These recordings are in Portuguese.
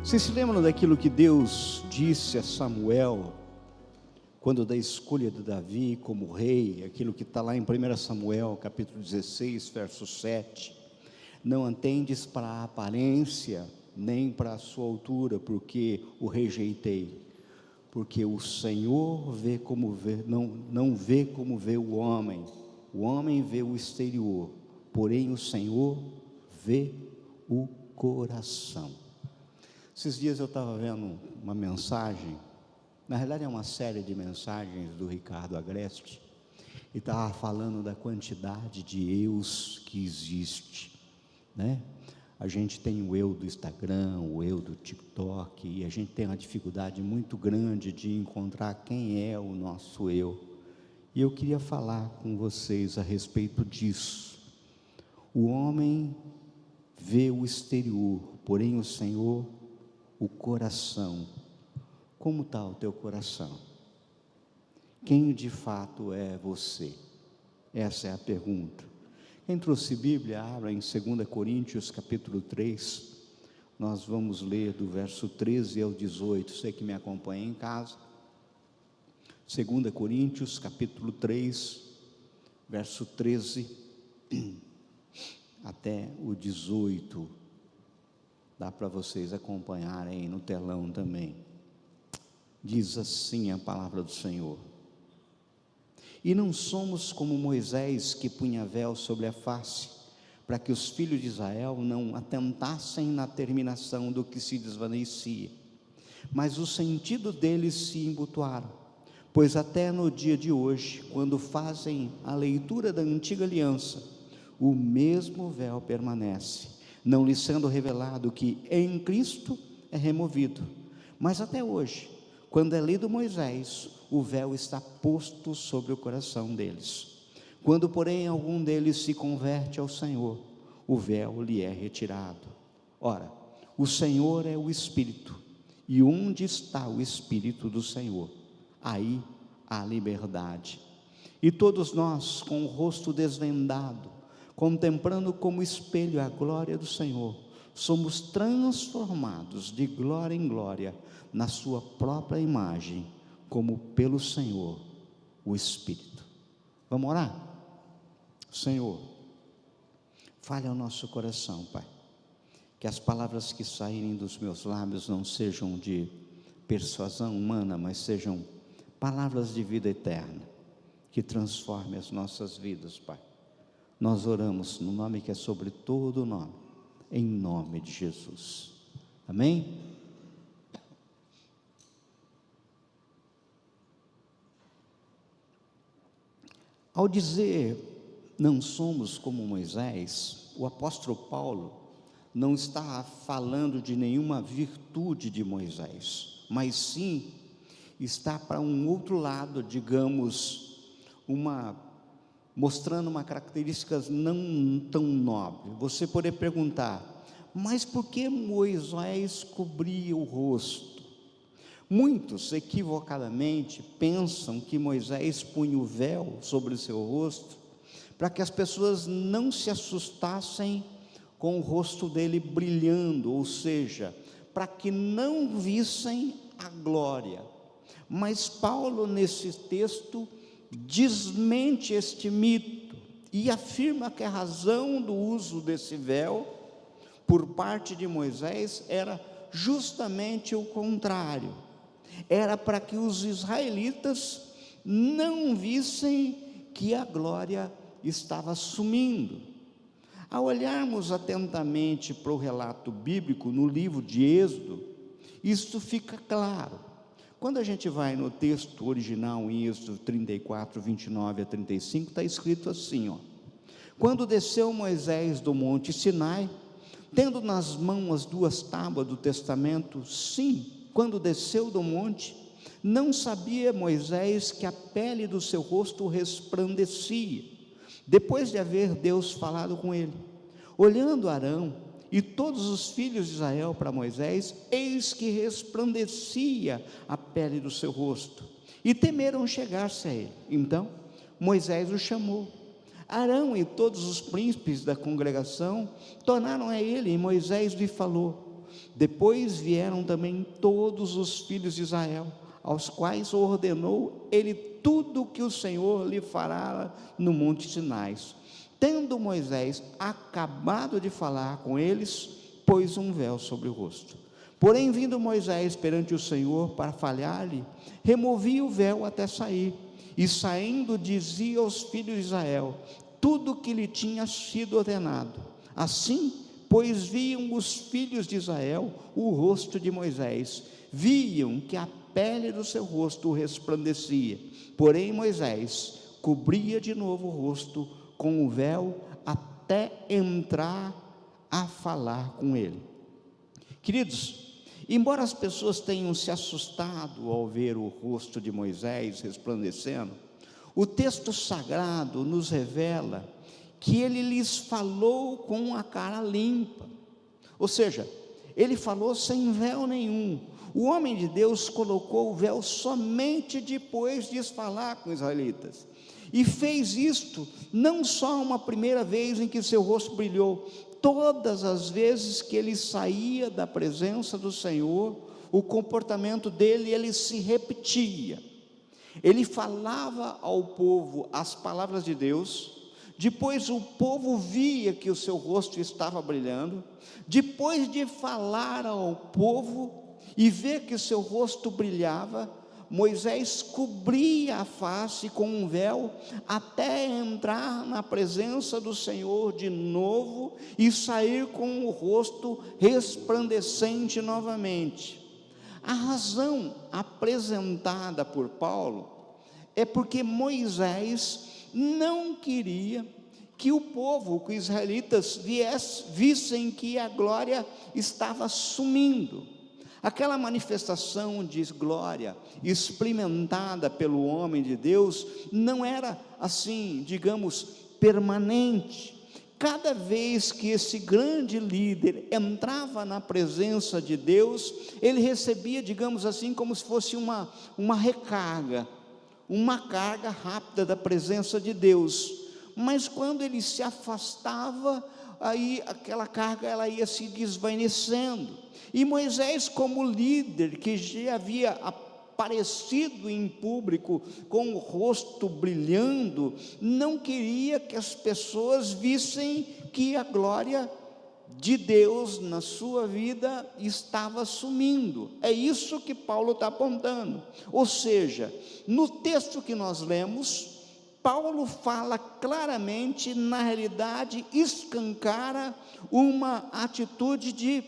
Vocês se lembram daquilo que Deus disse a Samuel, quando da escolha de Davi como rei, aquilo que está lá em 1 Samuel, capítulo 16, verso 7, não atendes para a aparência, nem para a sua altura, porque o rejeitei, porque o Senhor vê como vê, não vê como vê o homem vê o exterior, porém o Senhor vê o coração. Esses dias eu estava vendo uma mensagem, na realidade é uma série de mensagens do Ricardo Agreste, e estava falando da quantidade de eus que existe, né? A gente tem o eu do Instagram, o eu do TikTok, e a gente tem uma dificuldade muito grande de encontrar quem é o nosso eu. E eu queria falar com vocês a respeito disso. O homem vê o exterior, porém o Senhor o coração. Como está o teu coração? Quem de fato é você? Essa é a pergunta. Quem trouxe Bíblia, abra em 2 Coríntios capítulo 3, nós vamos ler do verso 13 ao 18, você que me acompanha em casa. 2 Coríntios capítulo 3, verso 13 até o 18, dá para vocês acompanharem aí no telão também. Diz assim a palavra do Senhor: e não somos como Moisés, que punha véu sobre a face, para que os filhos de Israel não atentassem na terminação do que se desvanecia, mas o sentido deles se embutuaram, pois até no dia de hoje, quando fazem a leitura da antiga aliança, o mesmo véu permanece, não lhes sendo revelado que em Cristo é removido. Mas até hoje, quando é lido Moisés, o véu está posto sobre o coração deles. Quando, porém, algum deles se converte ao Senhor, o véu lhe é retirado. Ora, o Senhor é o Espírito, e onde está o Espírito do Senhor, aí há liberdade. E todos nós, com o rosto desvendado, contemplando como espelho a glória do Senhor, somos transformados de glória em glória, na sua própria imagem, como pelo Senhor, o Espírito. Vamos orar? Senhor, fale ao nosso coração, Pai, que as palavras que saírem dos meus lábios não sejam de persuasão humana, mas sejam palavras de vida eterna, que transformem as nossas vidas, Pai. Nós oramos no nome que é sobre todo nome, em nome de Jesus, amém? Ao dizer, não somos como Moisés, o apóstolo Paulo não está falando de nenhuma virtude de Moisés, mas sim, está para um outro lado, digamos, mostrando uma característica não tão nobre. Você poderia perguntar, mas por que Moisés cobria o rosto? Muitos equivocadamente pensam que Moisés punha o véu sobre o seu rosto, para que as pessoas não se assustassem com o rosto dele brilhando, ou seja, para que não vissem a glória. Mas Paulo, nesse texto, desmente este mito e afirma que a razão do uso desse véu por parte de Moisés era justamente o contrário. Era para que os israelitas não vissem que a glória estava sumindo. Ao olharmos atentamente para o relato bíblico no livro de Êxodo, isso fica claro. Quando a gente vai no texto original, em Êxodo 34, 29 a 35, está escrito assim, ó: quando desceu Moisés do monte Sinai, tendo nas mãos as 2 tábuas do testamento, sim, quando desceu do monte, não sabia Moisés que a pele do seu rosto resplandecia, depois de haver Deus falado com ele. Olhando Arão e todos os filhos de Israel para Moisés, eis que resplandecia a pele do seu rosto, e temeram chegar-se a ele. Então Moisés o chamou. Arão e todos os príncipes da congregação tornaram a ele, e Moisés lhe falou: Depois vieram também todos os filhos de Israel, aos quais ordenou ele tudo o que o Senhor lhe fará no monte Sinai. Tendo Moisés acabado de falar com eles, pôs um véu sobre o rosto. Porém, vindo Moisés perante o Senhor para falhar-lhe, removia o véu até sair, e saindo dizia aos filhos de Israel tudo o que lhe tinha sido ordenado. Assim, pois viam os filhos de Israel o rosto de Moisés, viam que a pele do seu rosto resplandecia, porém Moisés cobria de novo o rosto com o véu até entrar a falar com ele. Queridos, embora as pessoas tenham se assustado ao ver o rosto de Moisés resplandecendo, o texto sagrado nos revela que ele lhes falou com a cara limpa, ou seja, ele falou sem véu nenhum. O homem de Deus colocou o véu somente depois de falar com os israelitas, e fez isto não só uma primeira vez em que seu rosto brilhou, todas as vezes que ele saía da presença do Senhor, o comportamento dele, ele se repetia. Ele falava ao povo as palavras de Deus, depois o povo via que o seu rosto estava brilhando, depois de falar ao povo e ver que o seu rosto brilhava, Moisés cobria a face com um véu até entrar na presença do Senhor de novo e sair com o rosto resplandecente novamente. A razão apresentada por Paulo é porque Moisés não queria que o povo, que os israelitas vissem que a glória estava sumindo. Aquela manifestação de glória experimentada pelo homem de Deus não era assim, digamos, permanente. Cada vez que esse grande líder entrava na presença de Deus, ele recebia, digamos assim, como se fosse uma recarga, uma carga rápida da presença de Deus. Mas quando ele se afastava, aí aquela carga ela ia se desvanecendo. E Moisés, como líder que já havia aparecido em público com o rosto brilhando, não queria que as pessoas vissem que a glória de Deus na sua vida estava sumindo. É isso que Paulo está apontando. Ou seja, no texto que nós lemos, Paulo fala claramente, na realidade, escancara uma atitude de,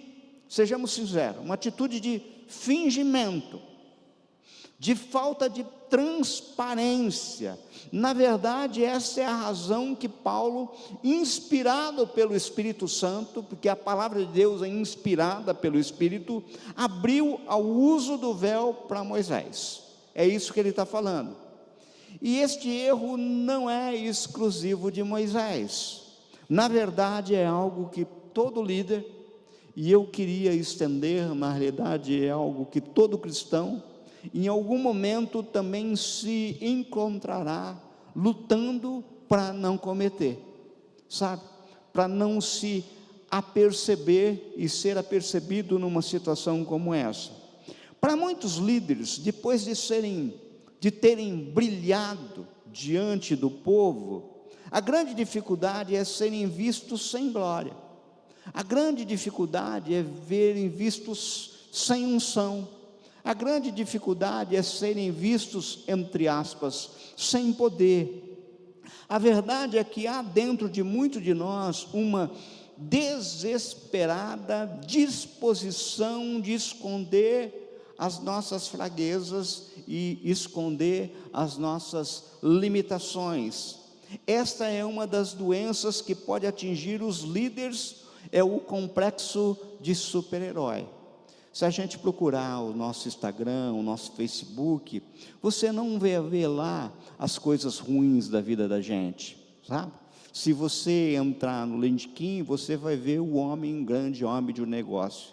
sejamos sinceros, uma atitude de fingimento, de falta de transparência. Na verdade, essa é a razão que Paulo, inspirado pelo Espírito Santo, porque a palavra de Deus é inspirada pelo Espírito, abriu ao uso do véu para Moisés. É isso que ele está falando. E este erro não é exclusivo de Moisés. Na verdade, é algo que todo líder, e eu queria estender, na realidade é algo que todo cristão, em algum momento também se encontrará lutando para não cometer, sabe? Para não se aperceber e ser apercebido numa situação como essa. Para muitos líderes, depois de terem brilhado diante do povo, a grande dificuldade é serem vistos sem glória. A grande dificuldade é verem vistos sem unção. A grande dificuldade é serem vistos, entre aspas, sem poder. A verdade é que há dentro de muito de nós uma desesperada disposição de esconder as nossas fraquezas e esconder as nossas limitações. Esta é uma das doenças que pode atingir os líderes, é o complexo de super-herói. Se a gente procurar o nosso Instagram, o nosso Facebook, você não vai ver lá as coisas ruins da vida da gente, sabe? Se você entrar no LinkedIn, você vai ver um grande homem de um negócio.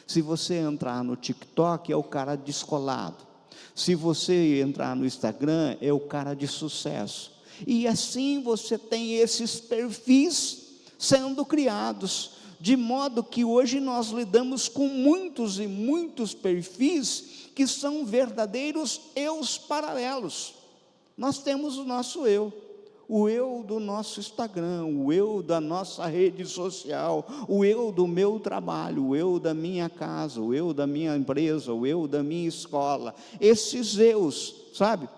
Se você entrar no TikTok, é o cara descolado. Se você entrar no Instagram, é o cara de sucesso. E assim você tem esses perfis sendo criados de modo que hoje nós lidamos com muitos e muitos perfis que são verdadeiros eus paralelos. Nós temos o nosso eu, o eu do nosso Instagram, o eu da nossa rede social, o eu do meu trabalho, o eu da minha casa, o eu da minha empresa, o eu da minha escola, esses eus, sabe?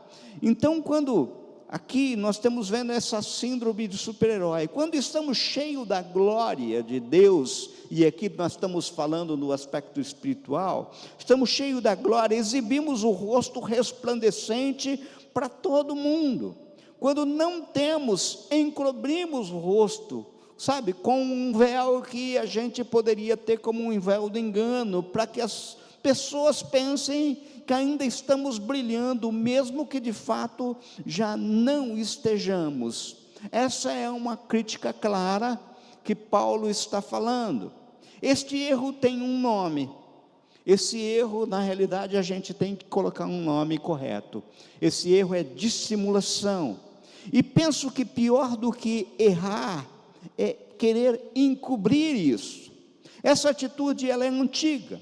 Então, quando aqui nós estamos vendo essa síndrome de super-herói, quando estamos cheios da glória de Deus, e aqui nós estamos falando no aspecto espiritual, estamos cheios da glória, exibimos o rosto resplandecente para todo mundo. Quando não temos, encobrimos o rosto, sabe, com um véu que a gente poderia ter como um véu de engano, para que as pessoas pensem que ainda estamos brilhando, mesmo que de fato já não estejamos. Essa é uma crítica clara que Paulo está falando. Este erro tem um nome. Esse erro, na realidade, a gente tem que colocar um nome correto. Esse erro é dissimulação. E penso que pior do que errar é querer encobrir isso. Essa atitude, ela é antiga.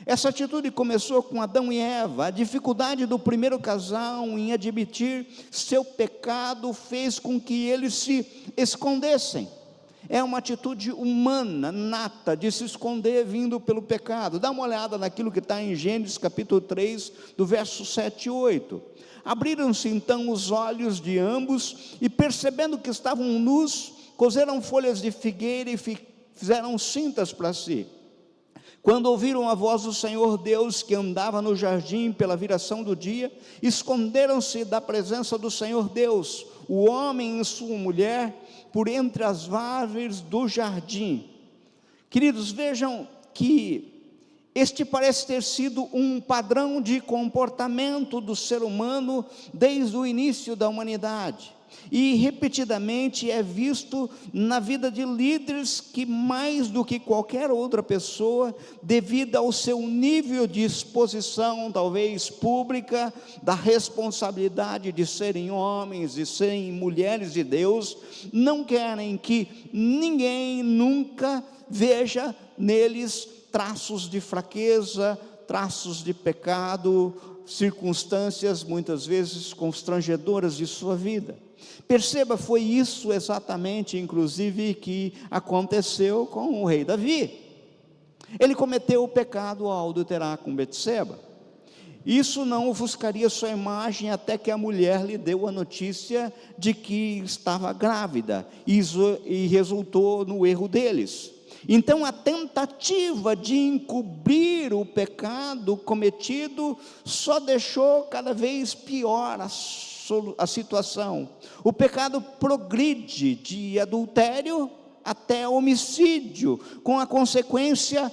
Essa atitude começou com Adão e Eva. A dificuldade do primeiro casal em admitir seu pecado fez com que eles se escondessem. É uma atitude humana, nata, de se esconder vindo pelo pecado. Dá uma olhada naquilo que está em Gênesis capítulo 3, do verso 7 e 8. Abriram-se então os olhos de ambos, e percebendo que estavam nus, coseram folhas de figueira e fizeram cintas para si. Quando ouviram a voz do Senhor Deus, que andava no jardim pela viração do dia, esconderam-se da presença do Senhor Deus, o homem e sua mulher, por entre as árvores do jardim. Queridos, vejam que este parece ter sido um padrão de comportamento do ser humano desde o início da humanidade, e repetidamente é visto na vida de líderes que, mais do que qualquer outra pessoa, devido ao seu nível de exposição, talvez pública, da responsabilidade de serem homens e serem mulheres de Deus, não querem que ninguém nunca veja neles traços de fraqueza, traços de pecado, circunstâncias muitas vezes constrangedoras de sua vida. Perceba, foi isso exatamente, inclusive, que aconteceu com o rei Davi. Ele cometeu o pecado ao adulterar com Betseba. Isso não ofuscaria sua imagem até que a mulher lhe deu a notícia de que estava grávida, e resultou no erro deles. Então, a tentativa de encobrir o pecado cometido só deixou cada vez pior a situação. O pecado progride de adultério até homicídio, com a consequência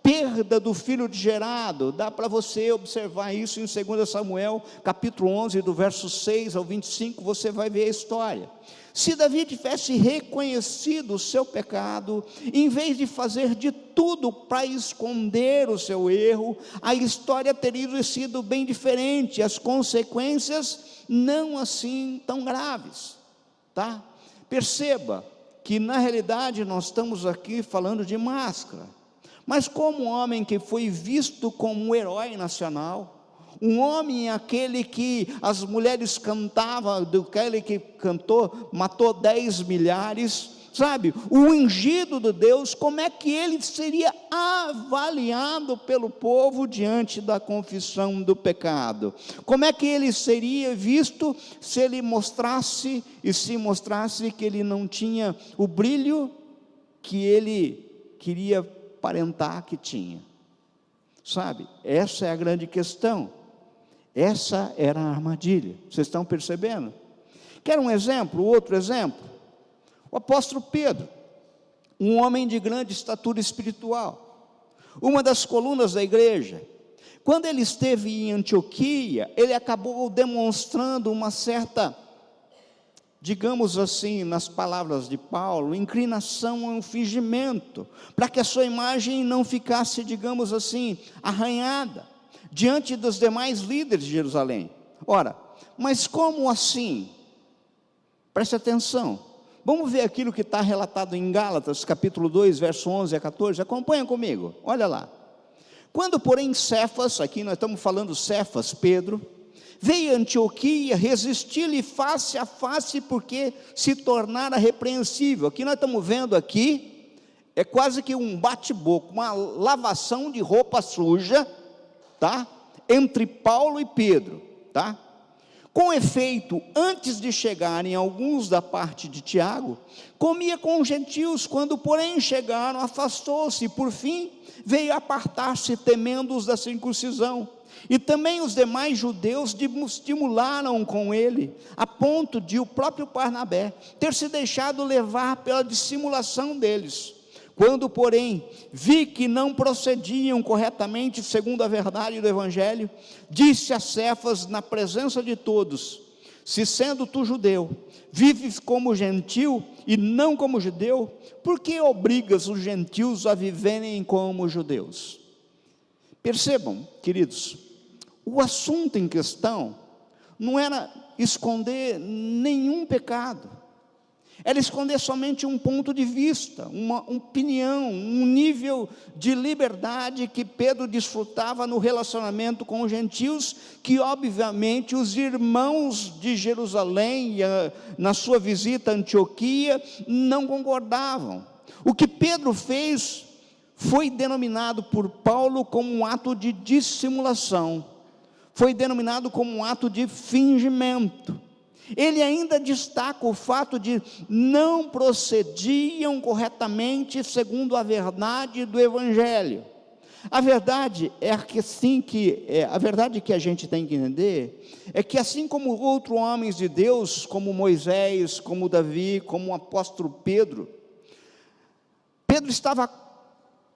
perda do filho gerado. Dá para você observar isso em 2 Samuel, capítulo 11, do verso 6 ao 25, você vai ver a história. Se Davi tivesse reconhecido o seu pecado, em vez de fazer de tudo para esconder o seu erro, a história teria sido bem diferente, as consequências não assim tão graves, tá? Perceba que na realidade nós estamos aqui falando de máscara, mas como um homem que foi visto como um herói nacional, um homem aquele que as mulheres cantavam, aquele que cantou, matou 10 milhares, sabe, o ungido de Deus, como é que ele seria avaliado pelo povo diante da confissão do pecado? Como é que ele seria visto se ele mostrasse, e se mostrasse que ele não tinha o brilho que ele queria aparentar que tinha? Sabe, essa é a grande questão. Essa era a armadilha. Vocês estão percebendo? Quer um exemplo, outro exemplo? O apóstolo Pedro, um homem de grande estatura espiritual, uma das colunas da igreja. Quando ele esteve em Antioquia, ele acabou demonstrando uma certa, digamos assim, nas palavras de Paulo, inclinação a um fingimento, para que a sua imagem não ficasse, digamos assim, arranhada diante dos demais líderes de Jerusalém. Ora, mas como assim? Preste atenção. Vamos ver aquilo que está relatado em Gálatas, capítulo 2, verso 11 a 14, acompanha comigo, olha lá. Quando, porém, Cefas, aqui nós estamos falando Cefas, Pedro, veio a Antioquia, resistir-lhe face a face, porque se tornara repreensível. Aqui nós estamos vendo aqui, é quase que um bate-boca, uma lavação de roupa suja, tá? Entre Paulo e Pedro, tá? Com efeito, antes de chegarem alguns da parte de Tiago, comia com os gentios, quando porém chegaram, afastou-se, e por fim veio apartar-se, temendo os da circuncisão. E também os demais judeus estimularam com ele, a ponto de o próprio Barnabé ter se deixado levar pela dissimulação deles. Quando, porém, vi que não procediam corretamente segundo a verdade do Evangelho, disse a Cefas na presença de todos: se sendo tu judeu, vives como gentil e não como judeu, por que obrigas os gentios a viverem como judeus? Percebam, queridos, o assunto em questão não era esconder nenhum pecado, era esconder somente um ponto de vista, uma opinião, um nível de liberdade que Pedro desfrutava no relacionamento com os gentios, que obviamente os irmãos de Jerusalém, na sua visita a Antioquia, não concordavam. O que Pedro fez foi denominado por Paulo como um ato de dissimulação, foi denominado como um ato de fingimento. Ele ainda destaca o fato de não procediam corretamente segundo a verdade do Evangelho. A verdade é que a verdade que a gente tem que entender é que, assim como outros homens de Deus, como Moisés, como Davi, como o apóstolo Pedro estava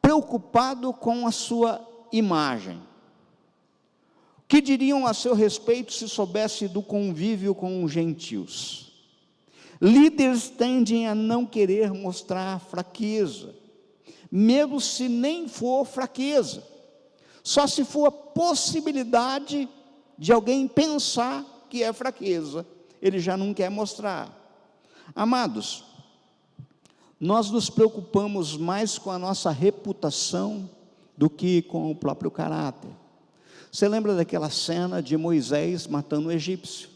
preocupado com a sua imagem. Que diriam a seu respeito se soubesse do convívio com os gentios? Líderes tendem a não querer mostrar fraqueza, mesmo se nem for fraqueza, só se for a possibilidade de alguém pensar que é fraqueza, ele já não quer mostrar. Amados, nós nos preocupamos mais com a nossa reputação do que com o próprio caráter. Você lembra daquela cena de Moisés matando o egípcio?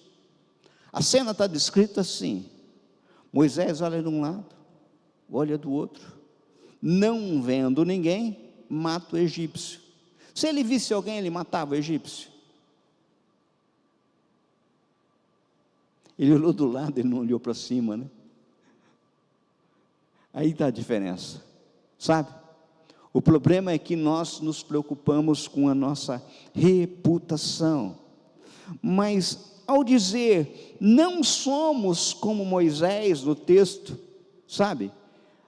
A cena está descrita assim: Moisés olha de um lado, olha do outro, não vendo ninguém, mata o egípcio. Se ele visse alguém, ele matava o egípcio. Ele olhou do lado, ele não olhou para cima, né? Aí está a diferença, sabe? O problema é que nós nos preocupamos com a nossa reputação, mas ao dizer, não somos como Moisés no texto, sabe?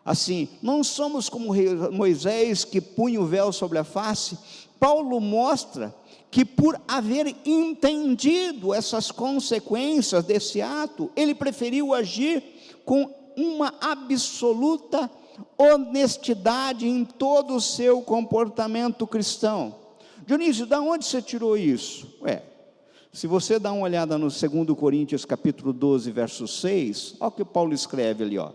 Assim, não somos como Moisés que punha o véu sobre a face. Paulo mostra que, por haver entendido essas consequências desse ato, ele preferiu agir com uma absoluta honestidade em todo o seu comportamento cristão. Dionísio, de onde você tirou isso? Se você dá uma olhada no 2 Coríntios capítulo 12, verso 6, olha o que Paulo escreve ali, ó.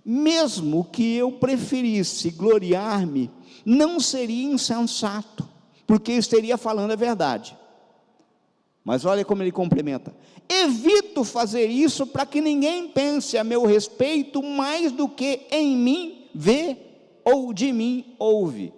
Mesmo que eu preferisse gloriar-me, não seria insensato, porque eu estaria falando a verdade. Mas olha como ele complementa: evito fazer isso para que ninguém pense a meu respeito mais do que em mim vê ou de mim ouve.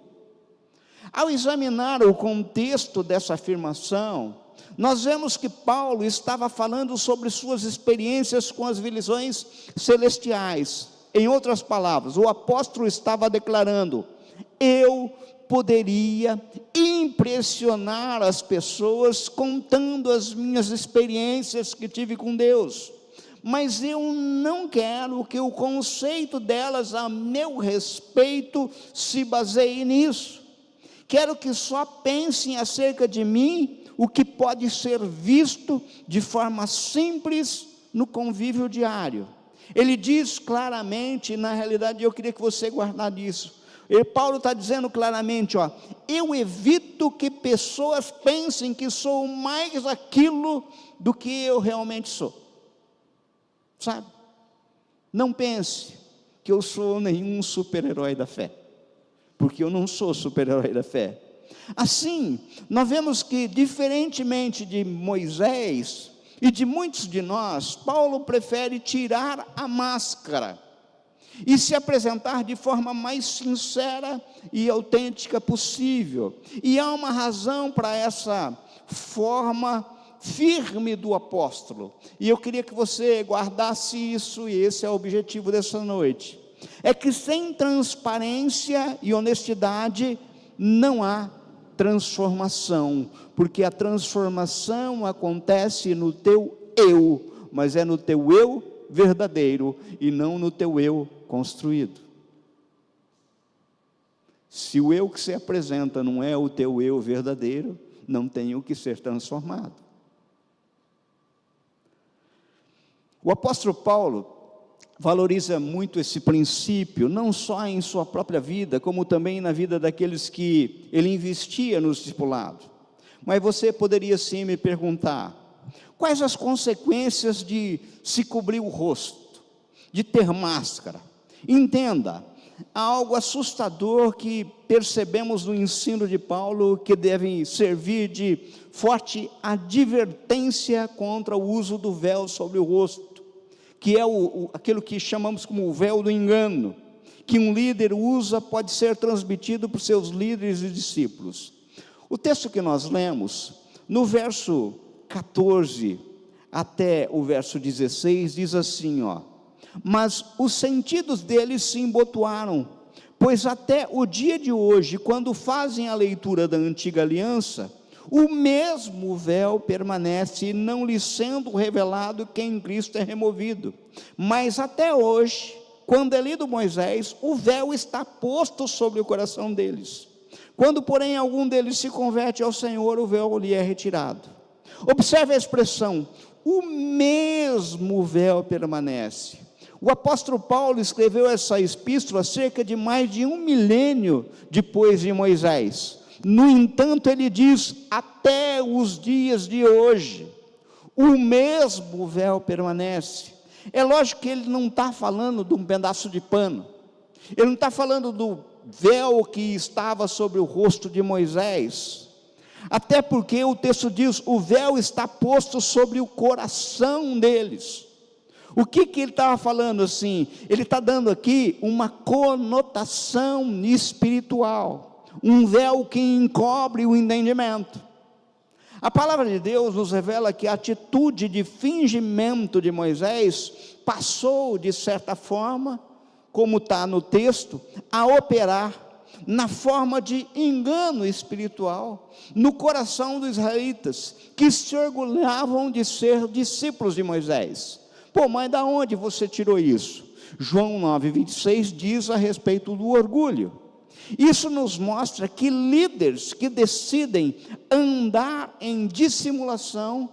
Ao examinar o contexto dessa afirmação, nós vemos que Paulo estava falando sobre suas experiências com as visões celestiais. Em outras palavras, o apóstolo estava declarando: eu poderia impressionar as pessoas contando as minhas experiências que tive com Deus, mas eu não quero que o conceito delas a meu respeito se baseie nisso. Quero que só pensem acerca de mim o que pode ser visto de forma simples no convívio diário. Ele diz claramente, na realidade eu queria que você guardasse isso. Paulo está dizendo claramente, ó, eu evito que pessoas pensem que sou mais aquilo do que eu realmente sou, sabe? Não pense que eu sou nenhum super-herói da fé, porque eu não sou super-herói da fé. Assim, nós vemos que, diferentemente de Moisés e de muitos de nós, Paulo prefere tirar a máscara e se apresentar de forma mais sincera e autêntica possível. E há uma razão para essa forma firme do apóstolo, e eu queria que você guardasse isso, e esse é o objetivo dessa noite. É que sem transparência e honestidade não há transformação, porque a transformação acontece no teu eu, mas é no teu eu verdadeiro e não no teu eu construído. Se o eu que se apresenta não é o teu eu verdadeiro, não tem o que ser transformado. O apóstolo Paulo valoriza muito esse princípio, não só em sua própria vida, como também na vida daqueles que ele investia no discipulado. Mas você poderia sim me perguntar, quais as consequências de se cobrir o rosto, de ter máscara? Entenda, há algo assustador que percebemos no ensino de Paulo, que deve servir de forte advertência contra o uso do véu sobre o rosto, que é aquilo que chamamos como o véu do engano, que um líder usa, pode ser transmitido por seus líderes e discípulos. O texto que nós lemos, no verso 14 até o verso 16, diz assim, mas os sentidos deles se embotoaram, pois até o dia de hoje, quando fazem a leitura da antiga aliança, o mesmo véu permanece, não lhe sendo revelado que em Cristo é removido. Mas até hoje, quando é lido Moisés, o véu está posto sobre o coração deles. Quando, porém, algum deles se converte ao Senhor, o véu lhe é retirado. Observe a expressão, o mesmo véu permanece. O apóstolo Paulo escreveu essa epístola cerca de mais de 1 milênio depois de Moisés. No entanto, ele diz, até os dias de hoje, o mesmo véu permanece. É lógico que ele não está falando de um pedaço de pano, ele não está falando do véu que estava sobre o rosto de Moisés, até porque o texto diz, o véu está posto sobre o coração deles. O que ele estava falando assim? Ele está dando aqui uma conotação espiritual, um véu que encobre o entendimento. A palavra de Deus nos revela que a atitude de fingimento de Moisés passou, de certa forma, como está no texto, a operar na forma de engano espiritual no coração dos israelitas, que se orgulhavam de ser discípulos de Moisés. Pô, mas da onde você tirou isso? João 9:26 diz a respeito do orgulho. Isso nos mostra que líderes que decidem andar em dissimulação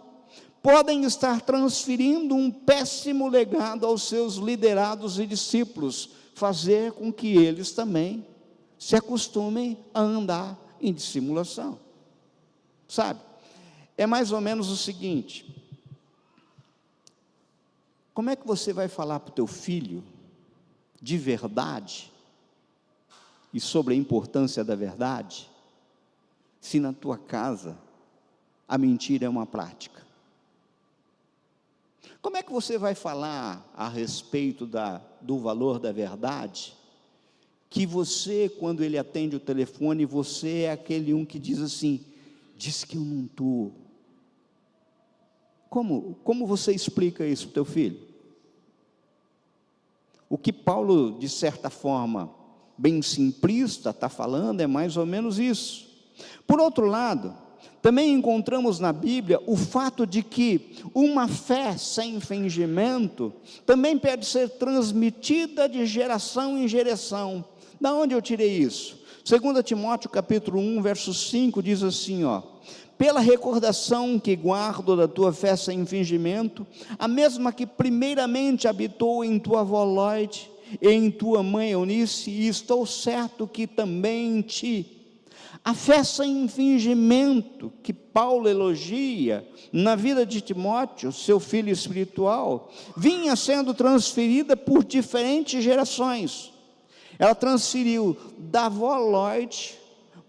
podem estar transferindo um péssimo legado aos seus liderados e discípulos, fazer com que eles também se acostumem a andar em dissimulação. Sabe? É mais ou menos o seguinte: como é que você vai falar para o teu filho de verdade e sobre a importância da verdade, se na tua casa a mentira é uma prática? Como é que você vai falar a respeito do valor da verdade, que você, quando ele atende o telefone, você é aquele um que diz assim, diz que eu não estou. Como você explica isso para o teu filho? O que Paulo, de certa forma, bem simplista, está falando é mais ou menos isso. Por outro lado, também encontramos na Bíblia o fato de que uma fé sem fingimento também pode ser transmitida de geração em geração. Da onde eu tirei isso? 2 Timóteo capítulo 1, verso 5, diz assim, pela recordação que guardo da tua fé sem fingimento, a mesma que primeiramente habitou em tua avó Loide e em tua mãe Eunice, e estou certo que também em ti. A fé sem fingimento, que Paulo elogia na vida de Timóteo, seu filho espiritual, vinha sendo transferida por diferentes gerações. Ela transferiu da avó Lloyd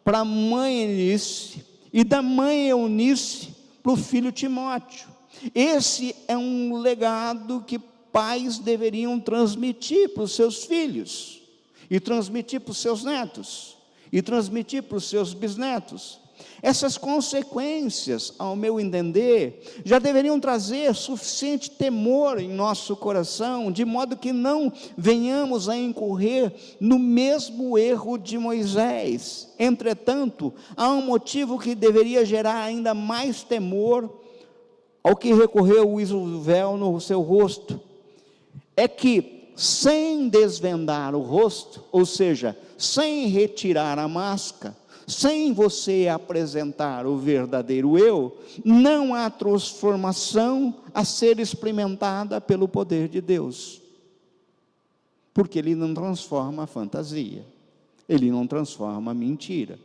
para a mãe Eunice, e da mãe Eunice para o filho Timóteo. Esse é um legado que pais deveriam transmitir para os seus filhos, e transmitir para os seus netos, e transmitir para os seus bisnetos. Essas consequências, ao meu entender, já deveriam trazer suficiente temor em nosso coração, de modo que não venhamos a incorrer no mesmo erro de Moisés. Entretanto, há um motivo que deveria gerar ainda mais temor ao que recorreu o uso do véu no seu rosto. É que, sem desvendar o rosto, ou seja, sem retirar a máscara, sem você apresentar o verdadeiro eu, não há transformação a ser experimentada pelo poder de Deus, porque Ele não transforma a fantasia, Ele não transforma a mentira,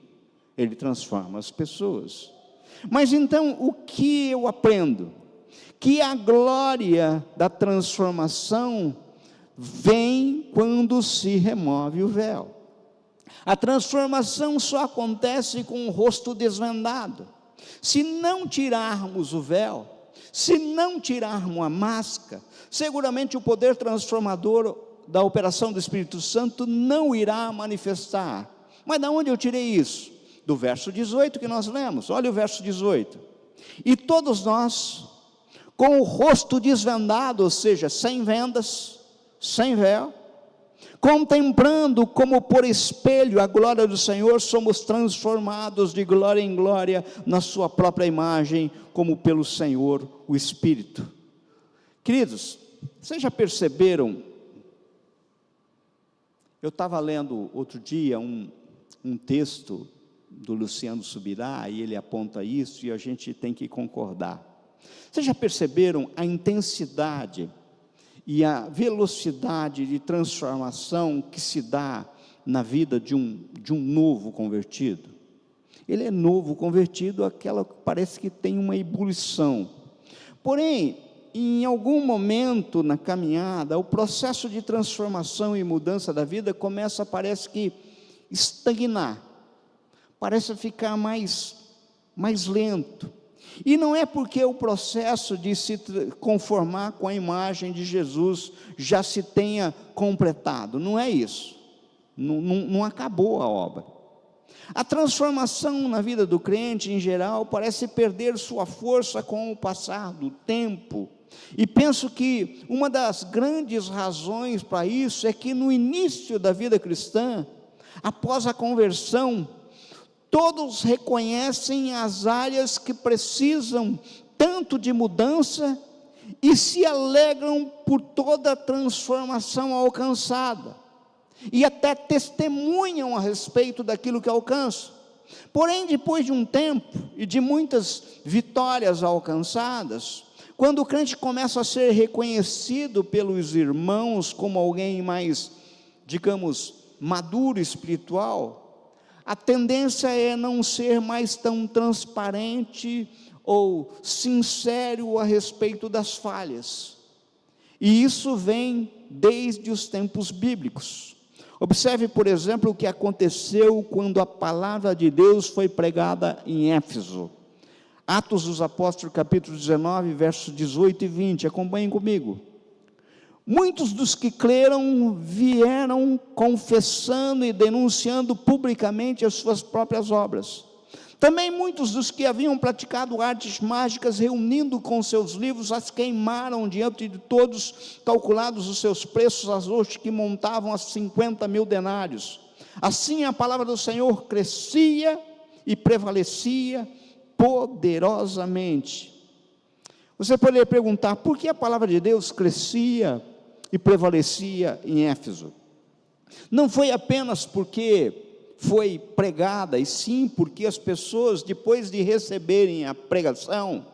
Ele transforma as pessoas. Mas então, o que eu aprendo? Que a glória da transformação vem quando se remove o véu. A transformação só acontece com o rosto desvendado. Se não tirarmos o véu, se não tirarmos a máscara, seguramente o poder transformador da operação do Espírito Santo não irá manifestar. Mas de onde eu tirei isso? Do verso 18 que nós lemos. Olha o verso 18. E todos nós, com o rosto desvendado, ou seja, sem vendas, sem véu, contemplando como por espelho a glória do Senhor, somos transformados de glória em glória na sua própria imagem, como pelo Senhor o Espírito. Queridos, vocês já perceberam? Eu estava lendo outro dia um texto do Luciano Subirá, e ele aponta isso, e a gente tem que concordar. Vocês já perceberam a intensidade e a velocidade de transformação que se dá na vida de um novo convertido? Ele é novo convertido, parece que tem uma ebulição. Porém, em algum momento na caminhada, o processo de transformação e mudança da vida parece que estagnar, parece ficar mais lento. E não é porque o processo de se conformar com a imagem de Jesus já se tenha completado, não é isso, não acabou a obra. A transformação na vida do crente em geral parece perder sua força com o passar do tempo, e penso que uma das grandes razões para isso é que no início da vida cristã, após a conversão, todos reconhecem as áreas que precisam tanto de mudança e se alegram por toda a transformação alcançada, e até testemunham a respeito daquilo que alcançam. Porém, depois de um tempo e de muitas vitórias alcançadas, quando o crente começa a ser reconhecido pelos irmãos como alguém mais, digamos, maduro espiritual, a tendência é não ser mais tão transparente ou sincero a respeito das falhas. E isso vem desde os tempos bíblicos. Observe, por exemplo, o que aconteceu quando a palavra de Deus foi pregada em Éfeso. Atos dos Apóstolos, capítulo 19, versos 18 e 20. Acompanhem comigo. Muitos dos que creram vieram confessando e denunciando publicamente as suas próprias obras. Também muitos dos que haviam praticado artes mágicas, reunindo com seus livros, as queimaram diante de todos, calculados os seus preços, as hostes que montavam a 50.000 denários. Assim a palavra do Senhor crescia e prevalecia poderosamente. Você poderia perguntar, por que a palavra de Deus crescia e prevalecia em Éfeso? Não foi apenas porque foi pregada, e sim porque as pessoas, depois de receberem a pregação,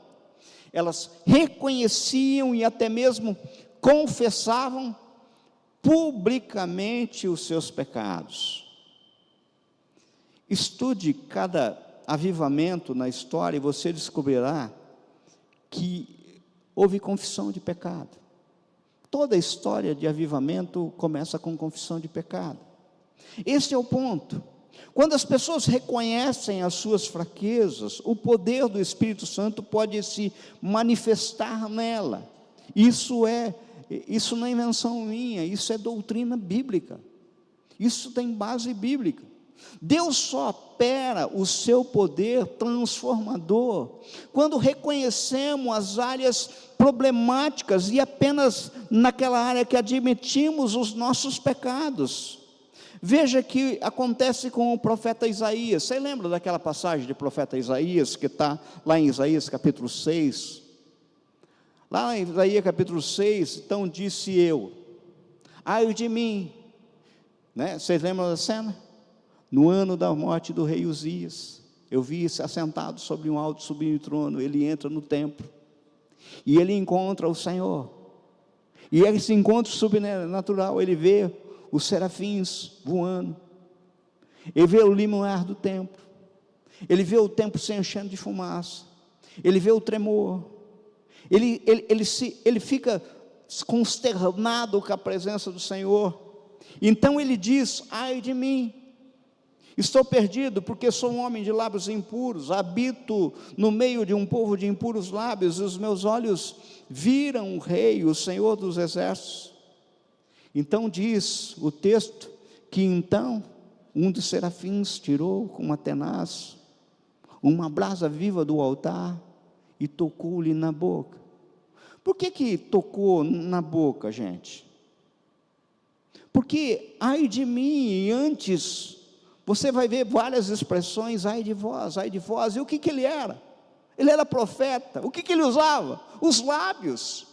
elas reconheciam e até mesmo confessavam publicamente os seus pecados. Estude cada avivamento na história e você descobrirá que houve confissão de pecado. Toda a história de avivamento começa com confissão de pecado. Esse é o ponto. Quando as pessoas reconhecem as suas fraquezas, o poder do Espírito Santo pode se manifestar nela. Isso não é invenção minha, isso é doutrina bíblica. Isso tem base bíblica. Deus só opera o seu poder transformador quando reconhecemos as áreas problemáticas e apenas naquela área que admitimos os nossos pecados. Veja que acontece com o profeta Isaías. Você lembra daquela passagem do profeta Isaías, que está lá em Isaías capítulo 6? Lá em Isaías capítulo 6, então disse eu, ai de mim, né? Vocês lembram da cena? No ano da morte do rei Uzias, eu vi assentado sobre um alto sublime trono, ele entra no templo, e ele encontra o Senhor, e esse encontro sobrenatural, ele vê os serafins voando, ele vê o limoar do templo, ele vê o templo se enchendo de fumaça, ele vê o tremor, ele fica consternado com a presença do Senhor. Então ele diz, ai de mim, estou perdido, porque sou um homem de lábios impuros, habito no meio de um povo de impuros lábios, e os meus olhos viram o Rei, o Senhor dos exércitos. Então diz o texto, que então um dos serafins tirou com uma tenaz, uma brasa viva do altar, e tocou-lhe na boca. Por que tocou na boca, gente? Porque, ai de mim, e antes, você vai ver várias expressões, ai de vós, e o que ele era? Ele era profeta. O que ele usava? Os lábios.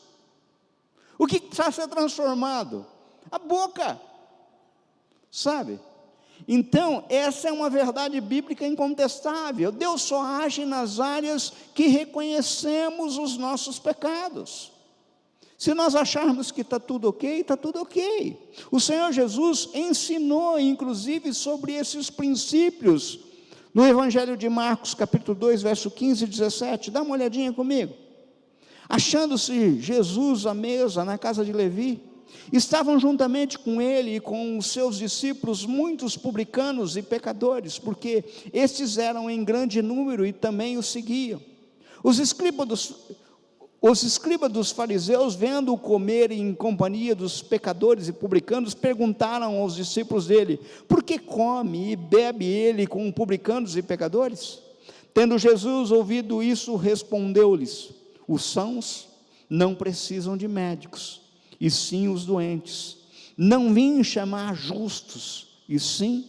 O que precisa ser transformado? A boca, sabe? Então, essa é uma verdade bíblica incontestável. Deus só age nas áreas que reconhecemos os nossos pecados. Se nós acharmos que está tudo ok, está tudo ok. O Senhor Jesus ensinou, inclusive, sobre esses princípios, no Evangelho de Marcos, capítulo 2, verso 15 e 17, dá uma olhadinha comigo. Achando-se Jesus à mesa na casa de Levi, estavam juntamente com ele e com os seus discípulos muitos publicanos e pecadores, porque estes eram em grande número e também o seguiam. Os escribas dos fariseus, vendo-o comer em companhia dos pecadores e publicanos, perguntaram aos discípulos dele, por que come e bebe ele com publicanos e pecadores? Tendo Jesus ouvido isso, respondeu-lhes, os sãos não precisam de médicos, e sim os doentes. Não vim chamar justos, e sim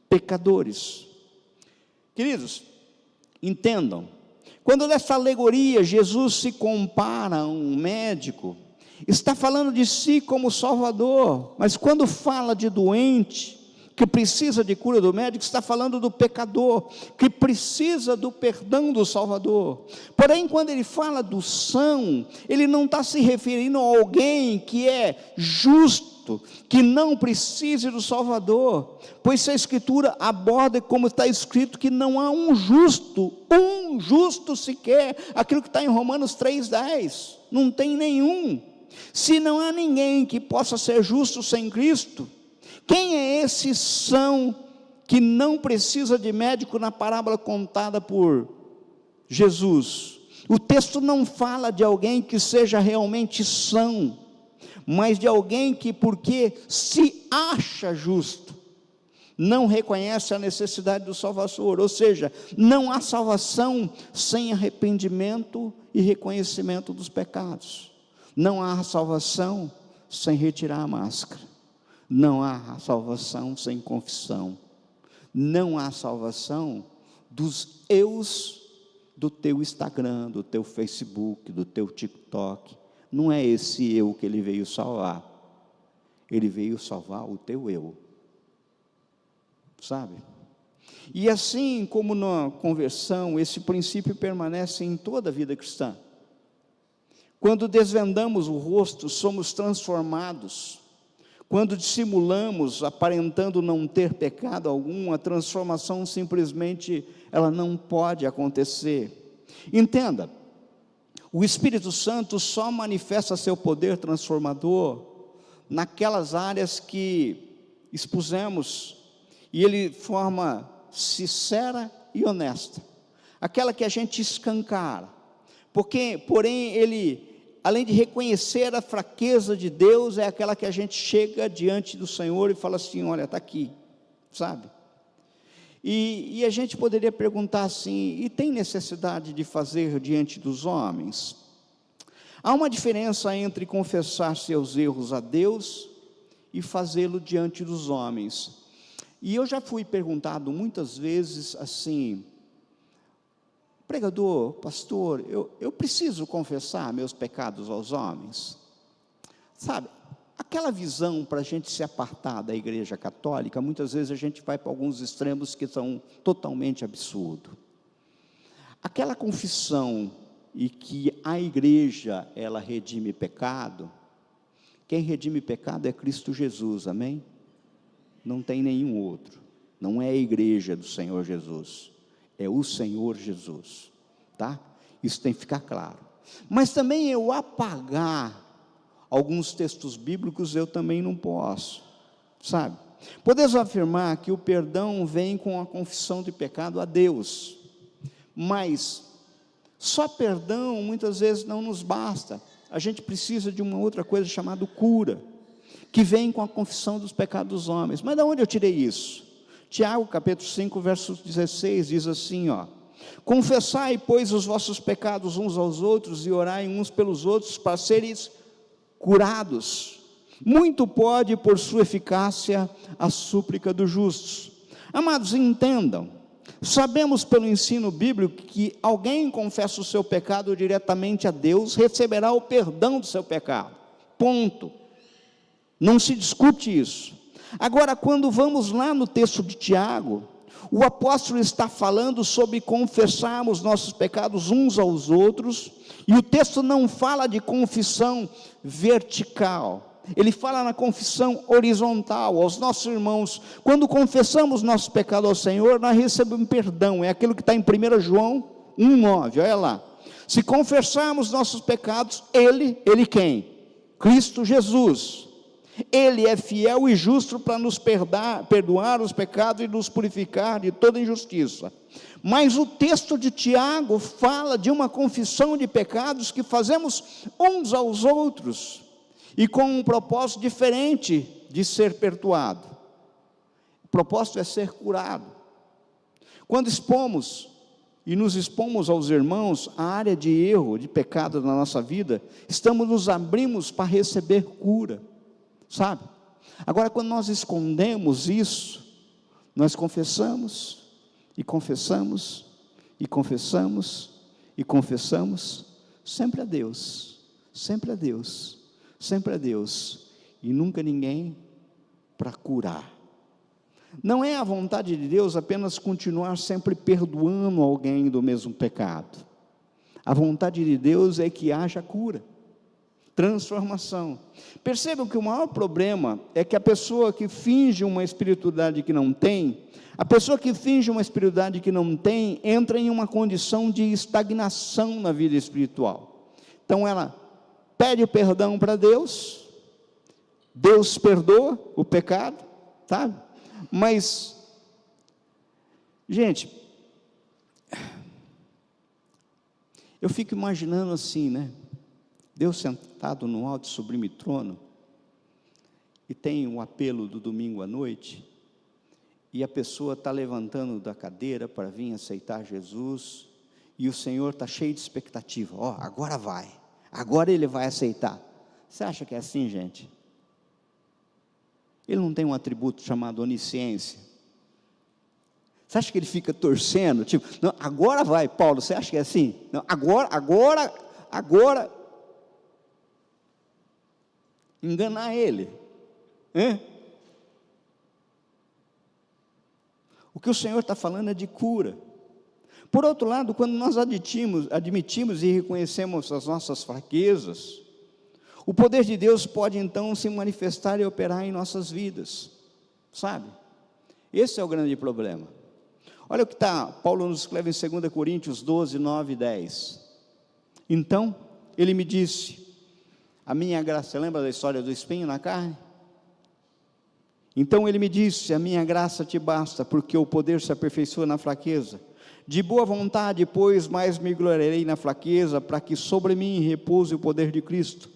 pecadores. Queridos, entendam, quando nessa alegoria Jesus se compara a um médico, está falando de si como Salvador, mas quando fala de doente, que precisa de cura do médico, está falando do pecador, que precisa do perdão do Salvador. Porém, quando ele fala do são, ele não está se referindo a alguém que é justo, que não precise do Salvador, pois a Escritura aborda, como está escrito, que não há um justo sequer, aquilo que está em Romanos 3,10, não tem nenhum. Se não há ninguém que possa ser justo sem Cristo, quem é esse são que não precisa de médico na parábola contada por Jesus? O texto não fala de alguém que seja realmente são, mas de alguém que, porque se acha justo, não reconhece a necessidade do Salvador, ou seja, não há salvação sem arrependimento e reconhecimento dos pecados, não há salvação sem retirar a máscara, não há salvação sem confissão, não há salvação dos eus do teu Instagram, do teu Facebook, do teu TikTok. Não é esse eu que ele veio salvar, ele veio salvar o teu eu, sabe? E assim como na conversão, esse princípio permanece em toda a vida cristã. Quando desvendamos o rosto, somos transformados. Quando dissimulamos, aparentando não ter pecado algum, a transformação simplesmente ela não pode acontecer. Entenda, o Espírito Santo só manifesta seu poder transformador naquelas áreas que expusemos, e ele de forma sincera e honesta, aquela que a gente escancara, porém ele, além de reconhecer a fraqueza de Deus, é aquela que a gente chega diante do Senhor e fala assim, olha, está aqui, sabe? E a gente poderia perguntar assim, e tem necessidade de fazer diante dos homens? Há uma diferença entre confessar seus erros a Deus e fazê-lo diante dos homens. E eu já fui perguntado muitas vezes assim, pregador, pastor, eu preciso confessar meus pecados aos homens? Sabe, aquela visão para a gente se apartar da igreja católica, muitas vezes a gente vai para alguns extremos que são totalmente absurdos. Aquela confissão e que a igreja, ela redime pecado, quem redime pecado é Cristo Jesus, amém? Não tem nenhum outro, não é a igreja do Senhor Jesus, é o Senhor Jesus, tá? Isso tem que ficar claro. Mas também eu apagar alguns textos bíblicos, eu também não posso, sabe? Podemos afirmar que o perdão vem com a confissão de pecado a Deus, mas só perdão muitas vezes não nos basta, a gente precisa de uma outra coisa chamada cura, que vem com a confissão dos pecados dos homens. Mas de onde eu tirei isso? Tiago capítulo 5, verso 16, diz assim, ó: confessai, pois, os vossos pecados uns aos outros, e orai uns pelos outros, para seres curados. Muito pode, por sua eficácia, a súplica dos justos. Amados, entendam, sabemos pelo ensino bíblico que alguém confessa o seu pecado diretamente a Deus, receberá o perdão do seu pecado, ponto, não se discute isso. Agora, quando vamos lá no texto de Tiago, o apóstolo está falando sobre confessarmos nossos pecados uns aos outros, e o texto não fala de confissão vertical, ele fala na confissão horizontal, aos nossos irmãos. Quando confessamos nosso pecado ao Senhor, nós recebemos perdão, é aquilo que está em 1 João 1,9, olha lá, se confessarmos nossos pecados, Ele quem? Cristo Jesus, Ele é fiel e justo para nos perdoar os pecados e nos purificar de toda injustiça. Mas o texto de Tiago fala de uma confissão de pecados que fazemos uns aos outros, e com um propósito diferente de ser perdoado. O propósito é ser curado. Quando expomos e nos expomos aos irmãos a área de erro, de pecado na nossa vida, nos abrimos para receber cura, sabe? Agora, quando nós escondemos isso, nós confessamos, e confessamos, e confessamos, e confessamos, sempre a Deus, sempre a Deus, sempre a Deus, e nunca ninguém para curar. Não é a vontade de Deus apenas continuar sempre perdoando alguém do mesmo pecado. A vontade de Deus é que haja cura, transformação. Percebam que o maior problema é que a pessoa que finge uma espiritualidade que não tem, entra em uma condição de estagnação na vida espiritual. Então ela pede perdão para Deus, Deus perdoa o pecado, sabe? Mas, gente, eu fico imaginando assim, né? Deus sentado no alto e sublime trono, e tem um apelo do domingo à noite, e a pessoa está levantando da cadeira para vir aceitar Jesus, e o Senhor está cheio de expectativa, ó, agora vai, agora ele vai aceitar. Você acha que é assim, gente? Ele não tem um atributo chamado onisciência? Você acha que ele fica torcendo, tipo, não, agora vai, Paulo, você acha que é assim? Não, agora, enganar ele, hein? O que o Senhor está falando é de cura. Por outro lado, quando nós admitimos e reconhecemos as nossas fraquezas, O poder de Deus pode então se manifestar e operar em nossas vidas, sabe? Esse é o grande problema. Olha o que Paulo nos escreve em 2 Coríntios 12, 9 e 10. Então, ele me disse, a minha graça, você lembra da história do espinho na carne? Então ele me disse, a minha graça te basta, porque o poder se aperfeiçoa na fraqueza. De boa vontade, pois, mais me gloriarei na fraqueza, para que sobre mim repouse o poder de Cristo.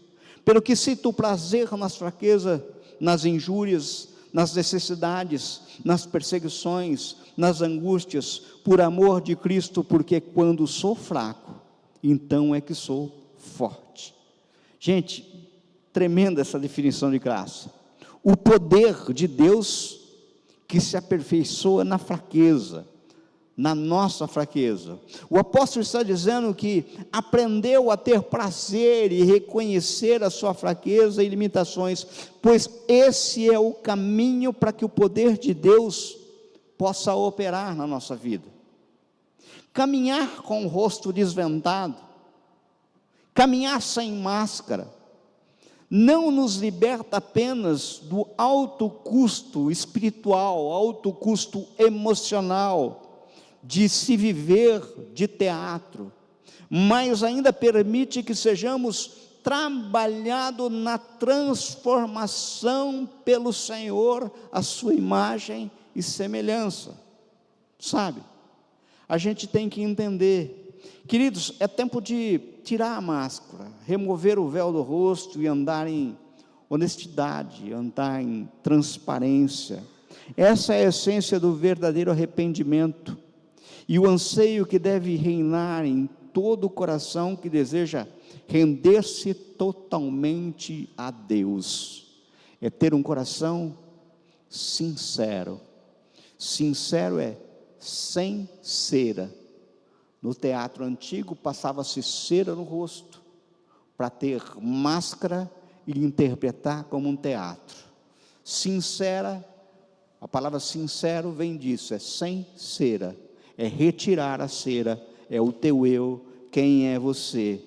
Pelo que sinto prazer nas fraquezas, nas injúrias, nas necessidades, nas perseguições, nas angústias, por amor de Cristo, porque quando sou fraco, então é que sou forte. Gente, tremenda essa definição de graça. O poder de Deus que se aperfeiçoa na fraqueza, na nossa fraqueza. O apóstolo está dizendo que aprendeu a ter prazer e reconhecer a sua fraqueza e limitações, pois esse é o caminho para que o poder de Deus possa operar na nossa vida. Caminhar com o rosto desvendado, caminhar sem máscara, não nos liberta apenas do alto custo espiritual, alto custo emocional, de se viver de teatro, mas ainda permite que sejamos trabalhados na transformação pelo Senhor, a sua imagem e semelhança, sabe? A gente tem que entender, queridos, é tempo de tirar a máscara, remover o véu do rosto e andar em honestidade, andar em transparência. Essa é a essência do verdadeiro arrependimento e o anseio que deve reinar em todo o coração que deseja render-se totalmente a Deus. É ter um coração sincero. Sincero é sem cera. No teatro antigo passava-se cera no rosto para ter máscara e interpretar como um teatro. Sincera, a palavra sincero vem disso, é sem cera, é retirar a cera, é o teu eu, quem é você.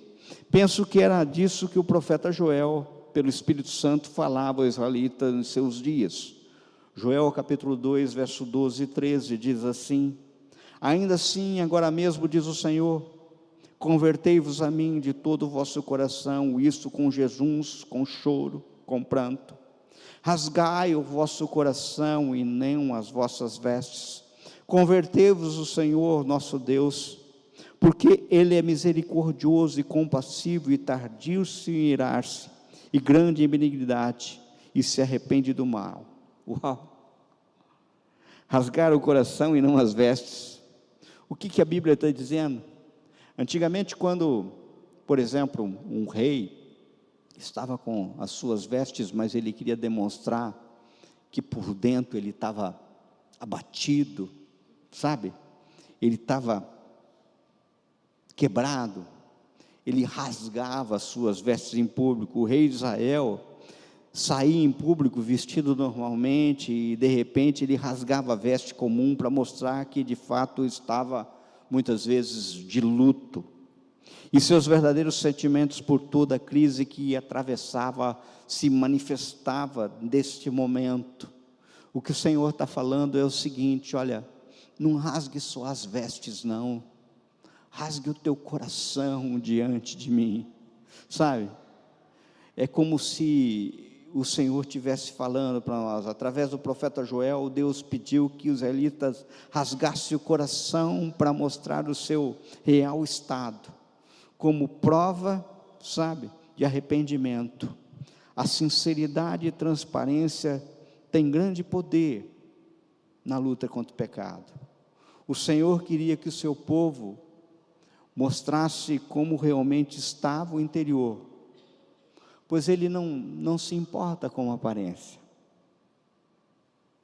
Penso que era disso que o profeta Joel, pelo Espírito Santo, falava aos israelitas em seus dias. Joel capítulo 2, verso 12 e 13, diz assim: ainda assim, agora mesmo, diz o Senhor, convertei-vos a mim de todo o vosso coração, isto com jejuns, com choro, com pranto. Rasgai o vosso coração e não as vossas vestes. Convertei-vos o Senhor nosso Deus, porque Ele é misericordioso e compassivo e tardio-se em irar-se, e grande em benignidade, e se arrepende do mal. Uau! Rasgar o coração e não as vestes. O que a Bíblia está dizendo? Antigamente, quando, por exemplo, um rei estava com as suas vestes, mas ele queria demonstrar que por dentro ele estava abatido, sabe? Ele estava quebrado, ele rasgava as suas vestes em público. O rei de Israel saía em público vestido normalmente e de repente ele rasgava a veste comum para mostrar que de fato estava muitas vezes de luto, e seus verdadeiros sentimentos por toda a crise que atravessava se manifestava neste momento. O que o Senhor está falando é o seguinte: olha, não rasgue só as vestes não, rasgue o teu coração diante de mim, sabe? É como se o Senhor estivesse falando para nós, através do profeta Joel. Deus pediu que os israelitas rasgassem o coração para mostrar o seu real estado, como prova, sabe, de arrependimento. A sinceridade e transparência têm grande poder na luta contra o pecado. O Senhor queria que o seu povo mostrasse como realmente estava o interior, pois Ele não se importa com a aparência,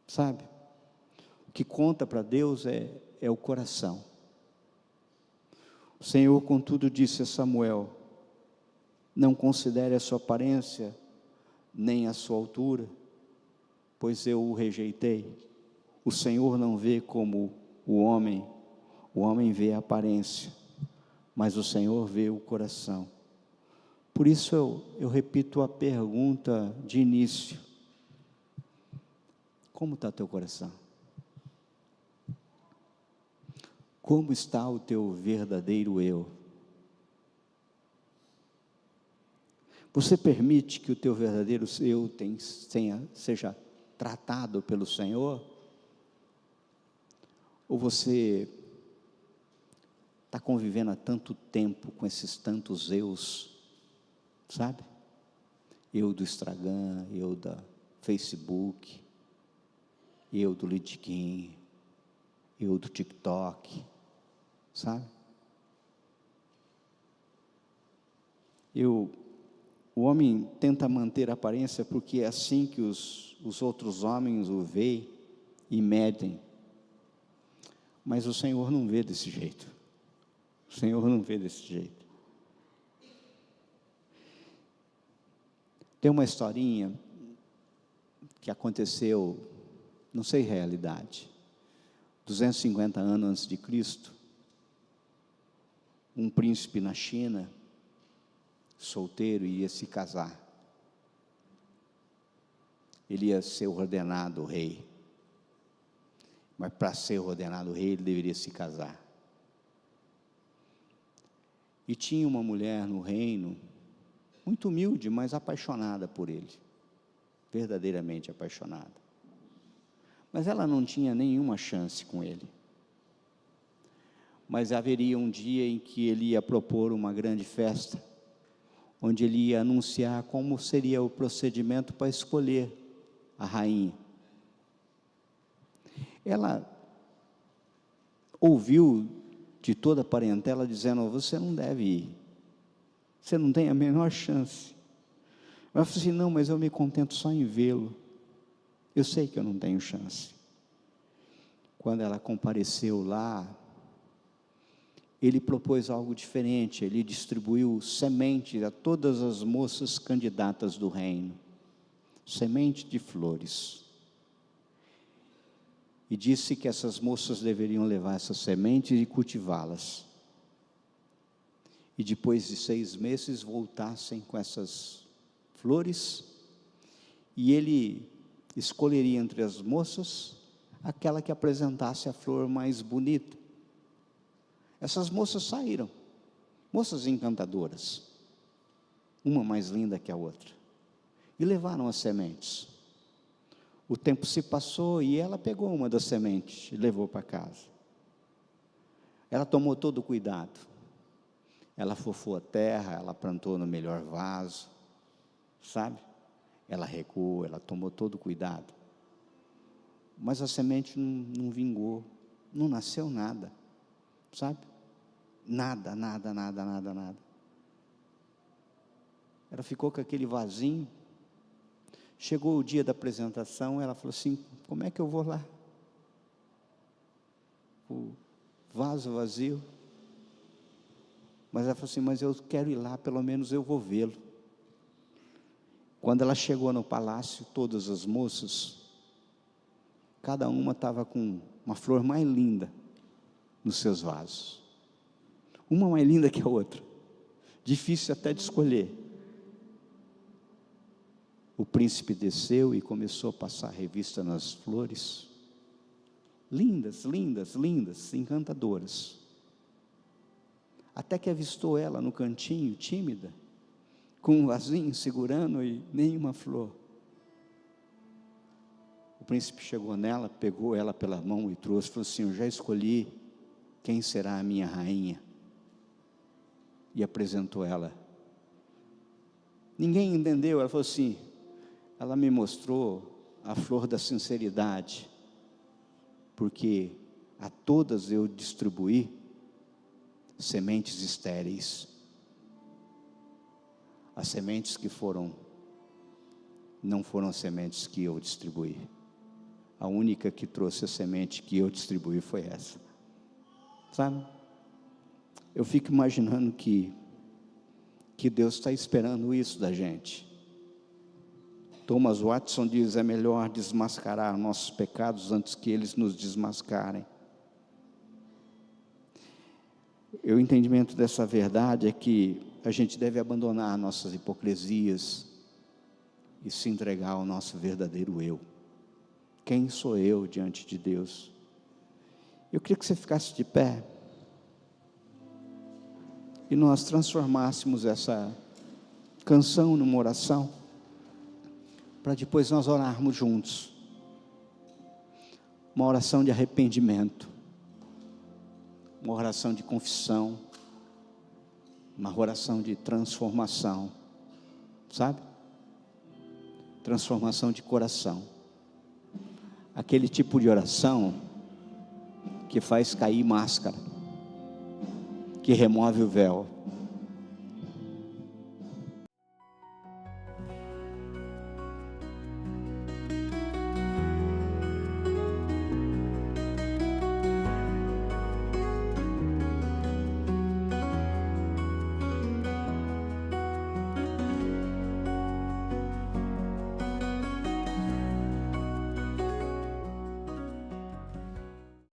sabe? O que conta para Deus é o coração. O Senhor, contudo, disse a Samuel: não considere a sua aparência, nem a sua altura, pois eu o rejeitei. O Senhor não vê como o homem vê a aparência, mas o Senhor vê o coração. Por isso eu repito a pergunta de início: como está teu coração? Como está o teu verdadeiro eu? Você permite que o teu verdadeiro eu seja tratado pelo Senhor? Ou você está convivendo há tanto tempo com esses tantos eus, sabe? Eu do Instagram, eu da Facebook, eu do LinkedIn, eu do TikTok, sabe? O homem tenta manter a aparência porque é assim que os outros homens o veem e medem. Mas o Senhor não vê desse jeito. O Senhor não vê desse jeito. Tem uma historinha que aconteceu, não sei realidade, 250 anos antes de Cristo, um príncipe na China, solteiro, ia se casar. Ele ia ser ordenado rei. Mas para ser ordenado rei, ele deveria se casar. E tinha uma mulher no reino, muito humilde, mas apaixonada por ele. Verdadeiramente apaixonada. Mas ela não tinha nenhuma chance com ele. Mas haveria um dia em que ele ia propor uma grande festa, onde ele ia anunciar como seria o procedimento para escolher a rainha. Ela ouviu de toda a parentela dizendo: você não deve ir, você não tem a menor chance. Ela falou assim: não, mas eu me contento só em vê-lo, eu sei que eu não tenho chance. Quando ela compareceu lá, ele propôs algo diferente. Ele distribuiu semente a todas as moças candidatas do reino, semente de flores, e disse que essas moças deveriam levar essas sementes e cultivá-las, e depois de 6 meses voltassem com essas flores, e ele escolheria entre as moças aquela que apresentasse a flor mais bonita. Essas moças saíram, moças encantadoras, uma mais linda que a outra, e levaram as sementes. O tempo se passou e ela pegou uma das sementes e levou para casa. Ela tomou todo o cuidado, ela fofou a terra, ela plantou no melhor vaso, sabe? Ela regou, ela tomou todo o cuidado, mas a semente não vingou, não nasceu nada, sabe? Nada. Ela ficou com aquele vasinho. Chegou o dia da apresentação, ela falou assim: como é que eu vou lá? O vaso vazio. Mas ela falou assim: mas eu quero ir lá, pelo menos eu vou vê-lo. Quando ela chegou no palácio, todas as moças, cada uma estava com uma flor mais linda nos seus vasos, uma mais linda que a outra, difícil até de escolher. O príncipe desceu e começou a passar revista nas flores, lindas, encantadoras, até que avistou ela no cantinho, tímida, com um vasinho segurando e nenhuma flor. O príncipe chegou nela, pegou ela pela mão e trouxe, falou assim: eu já escolhi quem será a minha rainha. E apresentou ela. Ninguém entendeu. Ela falou assim: ela me mostrou a flor da sinceridade, porque a todas eu distribuí sementes estéreis. As sementes que não foram as sementes que eu distribuí. A única que trouxe a semente que eu distribuí foi essa, sabe? Eu fico imaginando que Deus está esperando isso da gente. Thomas Watson diz: é melhor desmascarar nossos pecados antes que eles nos desmascarem. O entendimento dessa verdade é que a gente deve abandonar nossas hipocrisias e se entregar ao nosso verdadeiro eu. Quem sou eu diante de Deus? Eu queria que você ficasse de pé e nós transformássemos essa canção numa oração, para depois nós orarmos juntos. Uma oração de arrependimento, uma oração de confissão, uma oração de transformação, sabe? Transformação de coração. Aquele tipo de oração que faz cair máscara, que remove o véu.